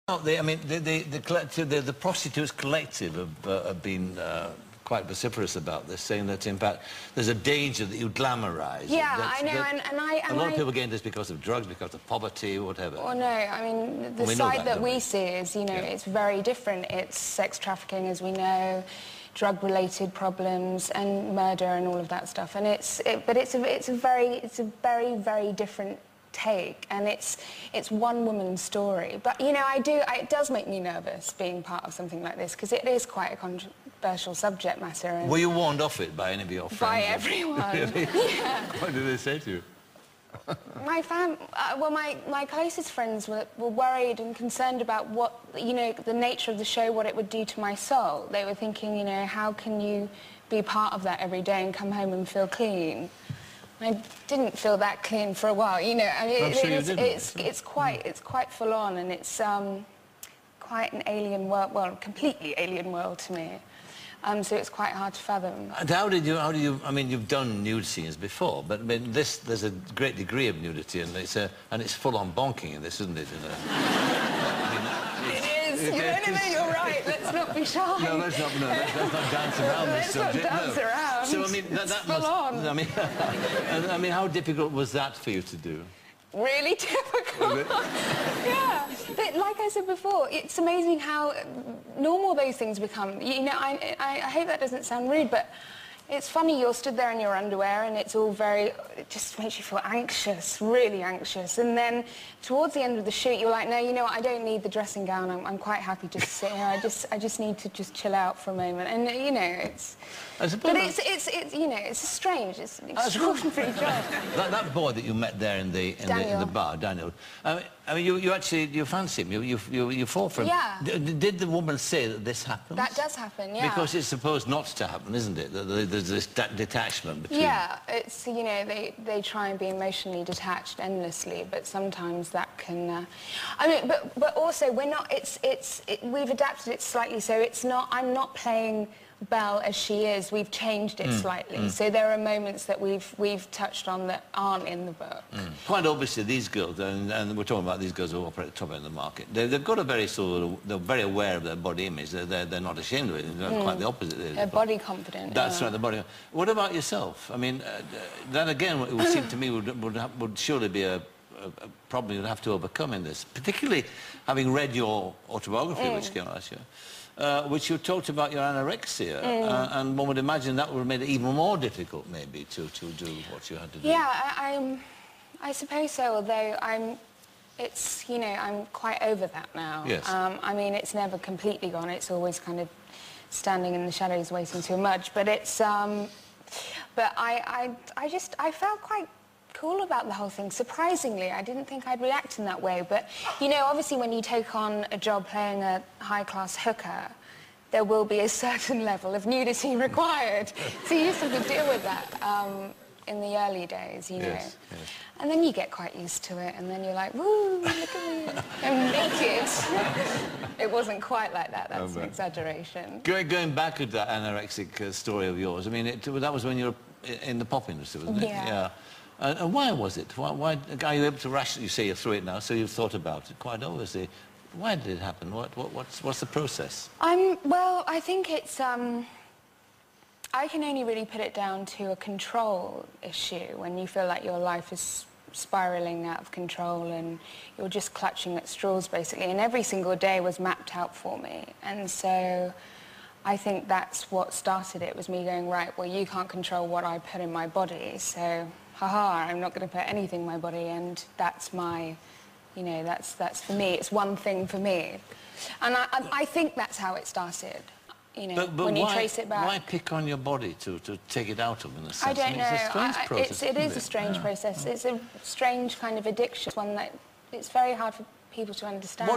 I mean, the prostitutes collective have been quite vociferous about this, saying that, in fact, there's a danger that you glamorise. Yeah, I know, and a lot of people get into this because of drugs, because of poverty, whatever. Well, no, I mean, the side that we see is, you know, it's very different. It's sex trafficking, as we know, drug-related problems, and murder, and all of that stuff. And it's a very, very different take, and it's one woman's story. But you know, it does make me nervous being part of something like this, because it is quite a controversial subject matter. And were you warned off it by any of your friends? By everyone. Really? Yeah. What did they say to you? My closest friends were worried and concerned about what, you know, the nature of the show, what it would do to my soul. They were thinking, you know, how can you be part of that every day and come home and feel clean? I didn't feel that clean for a while, you know. I mean, it's quite full on, and it's quite an alien world, well, completely alien world to me. So it's quite hard to fathom. And how do you? I mean, you've done nude scenes before, but I mean, there's a great degree of nudity, and it's full-on bonking in this, isn't it? It is. No, you're right. Let's not be shy. No, let's not dance around this subject. Let's not dance around. So I mean, that full on. I mean, how difficult was that for you to do? Really difficult. Yeah, but like I said before, it's amazing how normal those things become. You know, I hope that doesn't sound rude, but it's funny, you're stood there in your underwear and it's all it just makes you feel anxious, really anxious. And then towards the end of the shoot, you're like, no, you know what, I don't need the dressing gown. I'm quite happy just to sit here. I just need to just chill out for a moment. And, you know, it's... But it's you know, it's strange. It's an extraordinary job. That boy that you met there in the bar, Daniel. I mean, you fancy him. You fall for him. Yeah. Did the woman say that this happens? That does happen. Yeah. Because it's supposed not to happen, isn't it? There's this detachment between. Yeah. It's, you know, they try and be emotionally detached endlessly, but sometimes that can. I mean, but also we're not. We've adapted it slightly, so it's not. I'm not playing Belle as she is. We've changed it slightly. So there are moments that we've touched on that aren't in the book. Quite obviously, these girls, and we're talking about these girls who operate at the top end of the market, they've got a very they're very aware of their body image. They're not ashamed of it. They're quite the opposite. They're body confident. That's right, the body. What about yourself? I mean, that again, it would seem to me would surely be a problem you'd have to overcome in this, particularly having read your autobiography, which came out last year. Which you talked about your anorexia, and one would imagine that would have made it even more difficult, maybe, to do what you had to do. Yeah, I suppose so. Although you know, I'm quite over that now. Yes. I mean, it's never completely gone. It's always kind of standing in the shadows, waiting to emerge. But it's, but I felt quite cool about the whole thing. Surprisingly, I didn't think I'd react in that way, but you know, obviously when you take on a job playing a high-class hooker, there will be a certain level of nudity required. So you just have to deal with that in the early days, you know. Yes. And then you get quite used to it, and then you're like, woo, look at me, I'm naked. It wasn't quite like that. That's an exaggeration. Going back to that anorexic story of yours, I mean, that was when you were in the pop industry, wasn't it? Yeah. And why was it? Why are you able to rationally? You say you're through it now, so you've thought about it quite obviously. Why did it happen? What's the process? Well, I think it's. I can only really put it down to a control issue when you feel like your life is spiraling out of control and you're just clutching at straws, basically. And every single day was mapped out for me, and so I think that's what started it. Was me going, right, well, you can't control what I put in my body, so. Haha, I'm not going to put anything in my body, and that's my, you know, that's for me. It's one thing for me. And I think that's how it started, you know, but when you trace it back. Why pick on your body to take it out of, in a sense? I don't know. It's a strange process, it is a strange process. It's a strange kind of addiction, one that it's very hard for people to understand.